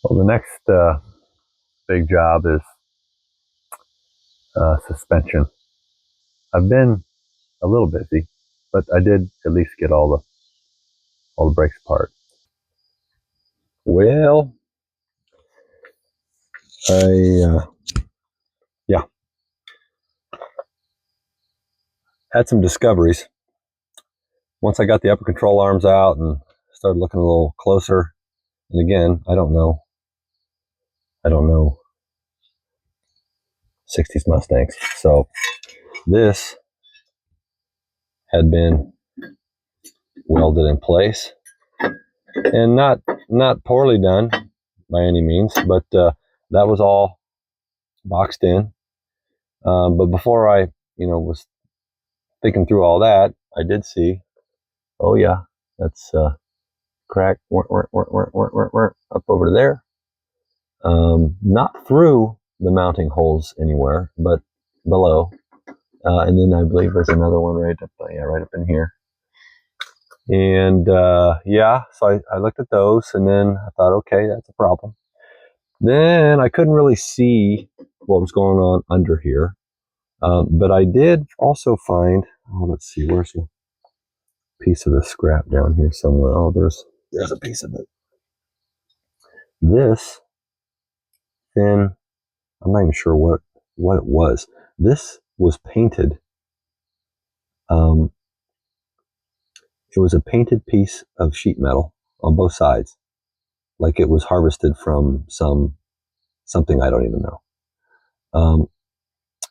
Well, the next big job is suspension. I've been a little busy, but I did at least get all the brakes apart. Well, yeah, had some discoveries. Once I got the upper control arms out and started looking a little closer, and again, I don't know 60s Mustangs. So this had been welded in place, and not poorly done by any means, but that was all boxed in. But before I, was thinking through all that, I did see, oh yeah, that's crack up over there. Not through the mounting holes anywhere, but below. And then I believe there's another one right up in here. And so I looked at those, and then I thought, okay, that's a problem. Then I couldn't really see what was going on under here. But I did also find, let's see, where's a piece of the scrap down here somewhere? Oh, there's a piece of it. This thin, I'm not even sure what it was. This was painted. It was a painted piece of sheet metal on both sides, like it was harvested from something I don't even know.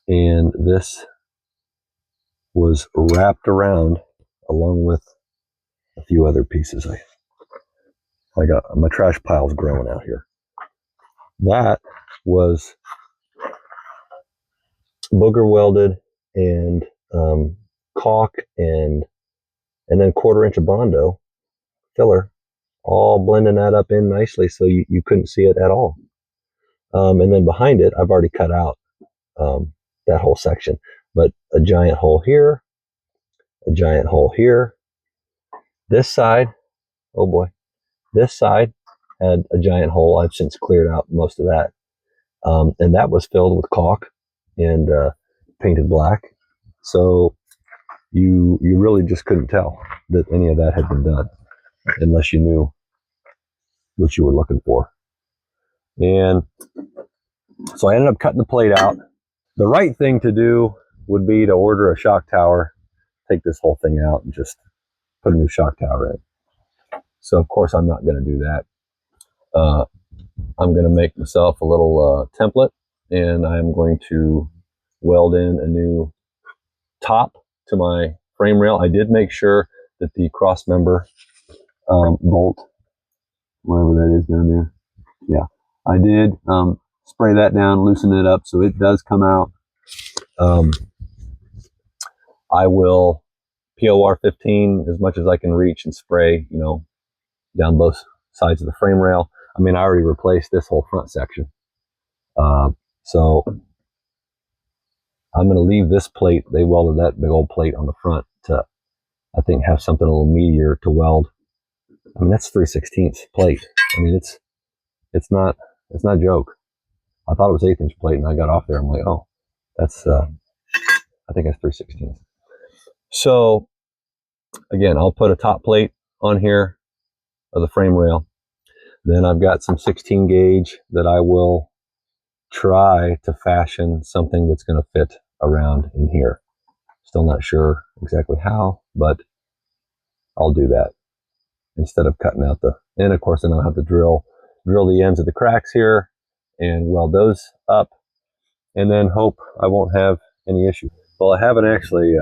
And this was wrapped around along with a few other pieces. I got my trash pile's growing out here. That was booger welded and caulk and then 1/4 inch of Bondo filler, all blending that up in nicely so you couldn't see it at all. And then behind it, I've already cut out that whole section, but a giant hole here, a giant hole here. This side, oh boy, this side had a giant hole. I've since cleared out most of that. And that was filled with caulk and painted black. So you really just couldn't tell that any of that had been done unless you knew what you were looking for. And so I ended up cutting the plate out. The right thing to do would be to order a shock tower, take this whole thing out, and just put a new shock tower in. So of course I'm not going to do that. I'm going to make myself a little template, and I'm going to weld in a new top to my frame rail. I did make sure that the cross member bolt, wherever that is down there, yeah, I did spray that down, loosen it up so it does come out. I will POR 15 as much as I can reach and spray, down both sides of the frame rail. I mean, I already replaced this whole front section. So I'm going to leave this plate. They welded that big old plate on the front to, I think, have something a little meatier to weld. I mean, that's 3/16 plate. I mean, it's not a joke. I thought it was 1/8 inch plate, and I got off there. I'm like, oh, that's I think that's 3/16. So again, I'll put a top plate on here of the frame rail. Then I've got some 16 gauge that I will try to fashion something that's going to fit around in here. Still not sure exactly how, but I'll do that instead of cutting out and of course then I'll have to drill the ends of the cracks here and weld those up, and then hope I won't have any issue. Well, I haven't actually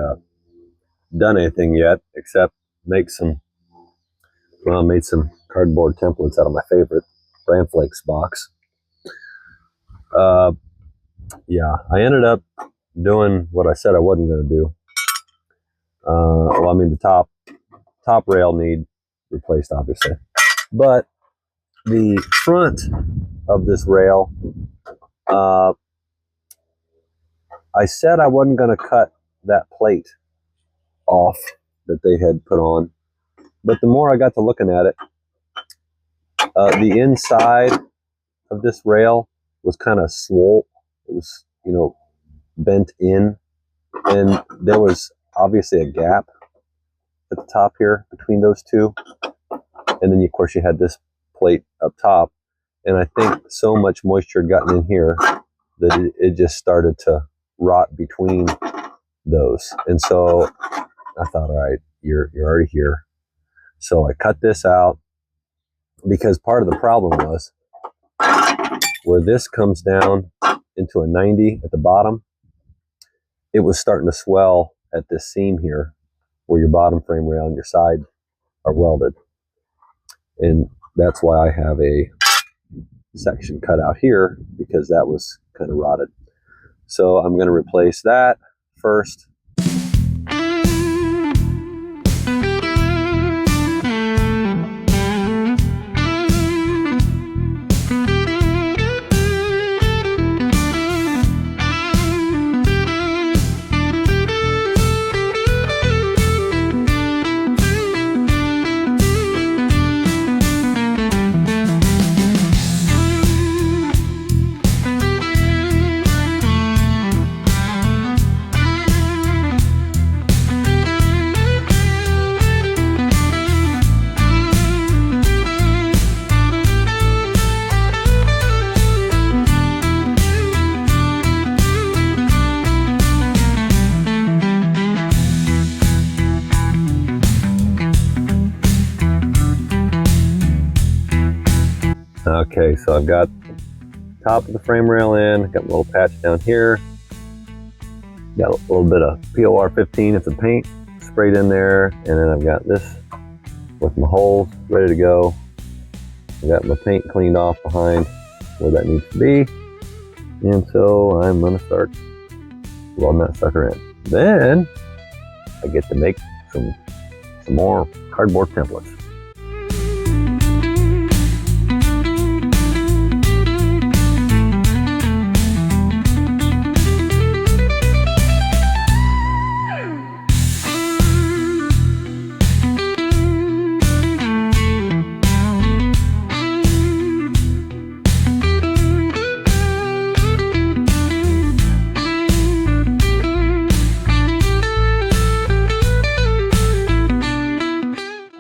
done anything yet except made some cardboard templates out of my favorite Bran Flakes box. Yeah, I ended up doing what I said I wasn't going to do. Well, I mean, the top rail need replaced, obviously, but the front of this rail, I said I wasn't going to cut that plate off that they had put on, but the more I got to looking at it, the inside of this rail was kind of swole. It was, you know, bent in, and there was obviously a gap at the top here between those two. And then of course you had this plate up top, and I think so much moisture had gotten in here that it just started to rot between those. And so I thought, all right, you're already here. So I cut this out, because part of the problem was where this comes down into a 90 at the bottom, it was starting to swell at this seam here where your bottom frame rail and your side are welded. And that's why I have a section cut out here, because that was kind of rotted. So I'm going to replace that first. Okay, so I've got top of the frame rail in, got a little patch down here, got a little bit of POR 15, it's a paint sprayed in there, and then I've got this with my holes ready to go. I got my paint cleaned off behind where that needs to be, and so I'm going to start welding that sucker in. Then I get to make some more cardboard templates.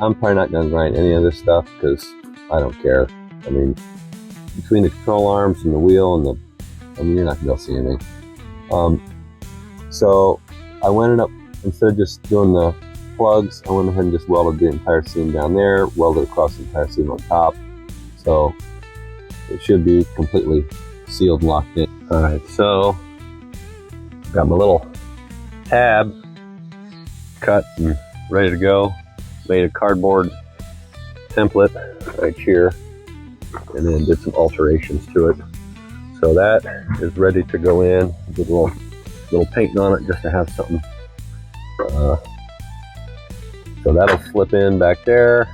I'm probably not going to grind any of this stuff because I don't care. I mean, between the control arms and the wheel and you're not going to be able to see anything. So I ended up, instead of just doing the plugs, I went ahead and just welded the entire seam down there, welded across the entire seam on top. So it should be completely sealed and locked in. All right, so got my little tab cut and ready to go. Made a cardboard template right here, and then did some alterations to it. So that is ready to go in. Did a little painting on it just to have something. So that'll slip in back there.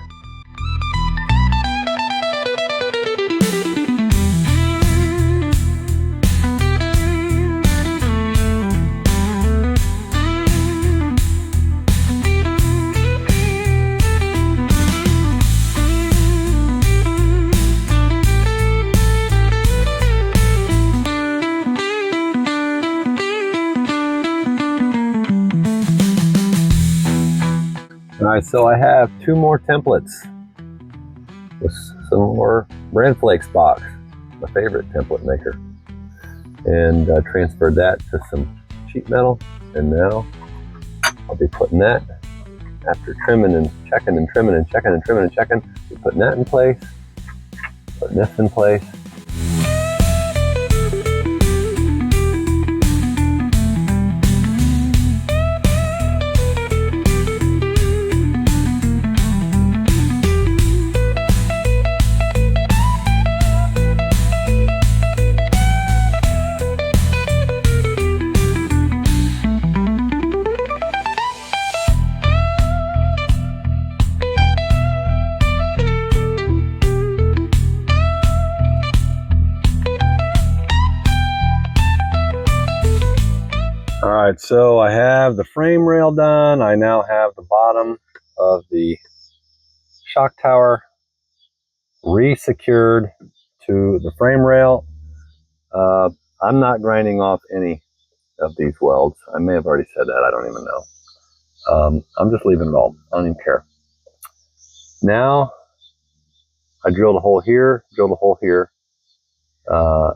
Alright, so I have 2 more templates with some more Brand Flakes box, my favorite template maker, and transferred that to some sheet metal, and now I'll be putting that, after trimming and checking and trimming and checking and trimming and checking, be putting that in place, putting this in place. Alright, so I have the frame rail done. I now have the bottom of the shock tower re-secured to the frame rail. I'm not grinding off any of these welds. I may have already said that, I don't even know. I'm just leaving it all, I don't even care. Now, I drilled a hole here, drilled a hole here. I'm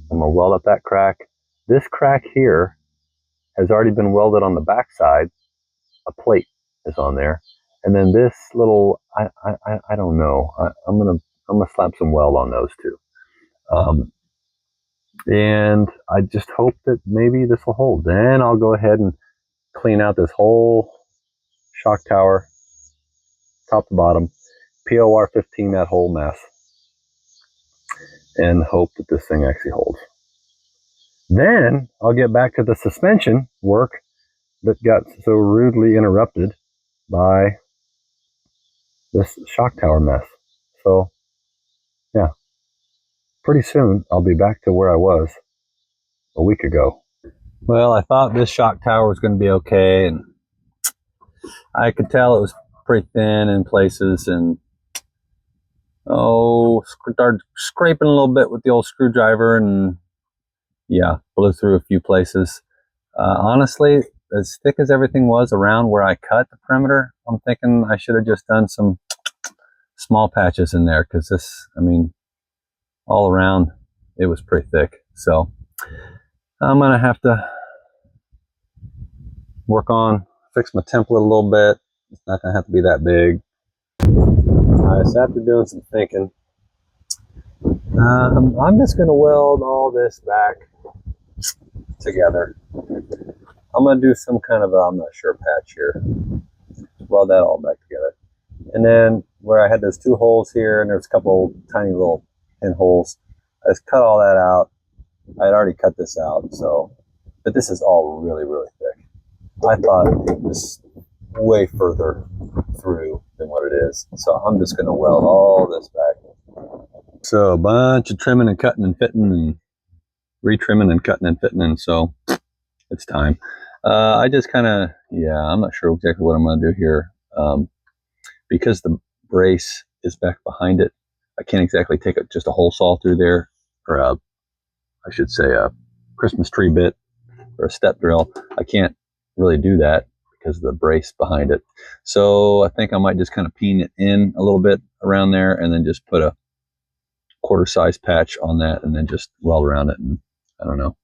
gonna weld up that crack. This crack here has already been welded on the back side. A plate is on there. And then this little, I don't know. I'm gonna slap some weld on those too. And I just hope that maybe this will hold. Then I'll go ahead and clean out this whole shock tower, top to bottom, POR 15 that whole mess, and hope that this thing actually holds. Then I'll get back to the suspension work that got so rudely interrupted by this shock tower mess. So yeah, pretty soon I'll be back to where I was a week ago. Well, I thought this shock tower was going to be okay, and I could tell it was pretty thin in places, and started scraping a little bit with the old screwdriver, and yeah, blew through a few places. Honestly, as thick as everything was around where I cut the perimeter, I'm thinking I should have just done some small patches in there, because this, I mean, all around it was pretty thick. So I'm gonna have to fix my template a little bit. It's not gonna have to be that big. Alright, so after doing some thinking, I'm just gonna weld all this back together. I'm gonna do some kind of I'm not sure, patch here. Weld that all back together. And then where I had those two holes here, and there's a couple tiny little pinholes, I just cut all that out. I had already cut this out, so, but this is all really, really thick. I thought it was way further through than what it is. So I'm just gonna weld all this back. So a bunch of trimming and cutting and fitting and retrimming and cutting and fitting, and so it's time. I just kind of, yeah, I'm not sure exactly what I'm gonna do here. Because the brace is back behind it, I can't exactly take just a hole saw through there, or I should say a Christmas tree bit or a step drill. I can't really do that because of the brace behind it. So I think I might just kind of peen it in a little bit around there, and then just put a quarter size patch on that, and then just weld around it, and I don't know.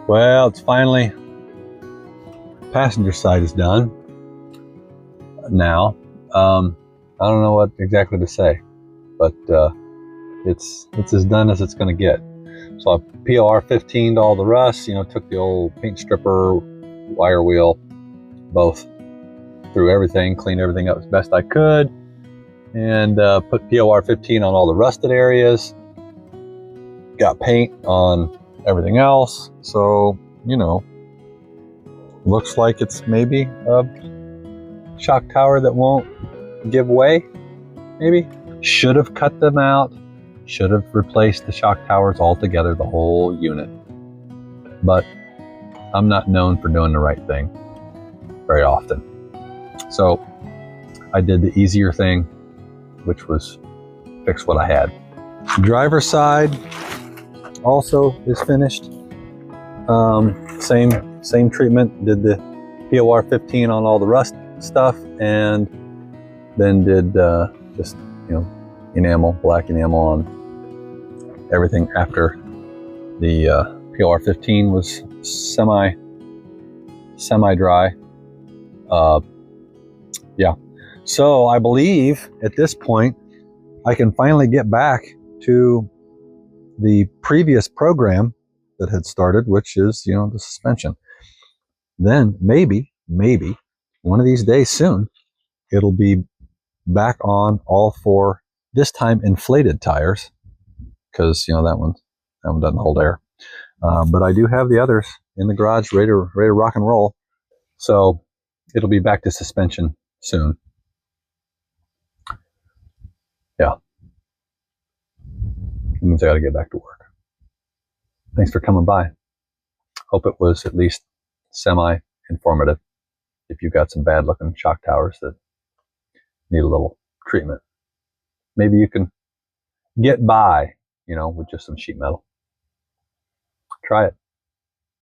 Well, it's finally, passenger side is done now. I don't know what exactly to say, but it's as done as it's going to get. So I POR 15'd all the rust, you know, took the old paint stripper, wire wheel, both through everything, cleaned everything up as best I could, and put POR 15 on all the rusted areas. Got paint on everything else, so, you know, looks like it's maybe a shock tower that won't give way. Maybe should have cut them out, should have replaced the shock towers altogether, the whole unit, but I'm not known for doing the right thing. very often. So I did the easier thing, which was fix what I had. Driver's side also is finished. Same treatment. Did the POR 15 on all the rust stuff, and then did just enamel, black enamel on everything after the POR 15 was semi dry. Yeah. So I believe at this point I can finally get back to the previous program that had started, which is, the suspension. Then maybe one of these days soon, it'll be back on all four, this time inflated tires, because that one doesn't hold air. But I do have the others in the garage, ready to rock and roll. So it'll be back to suspension soon. Yeah. It means I got to get back to work. Thanks for coming by. Hope it was at least semi-informative. If you've got some bad-looking shock towers that need a little treatment, maybe you can get by, with just some sheet metal. Try it.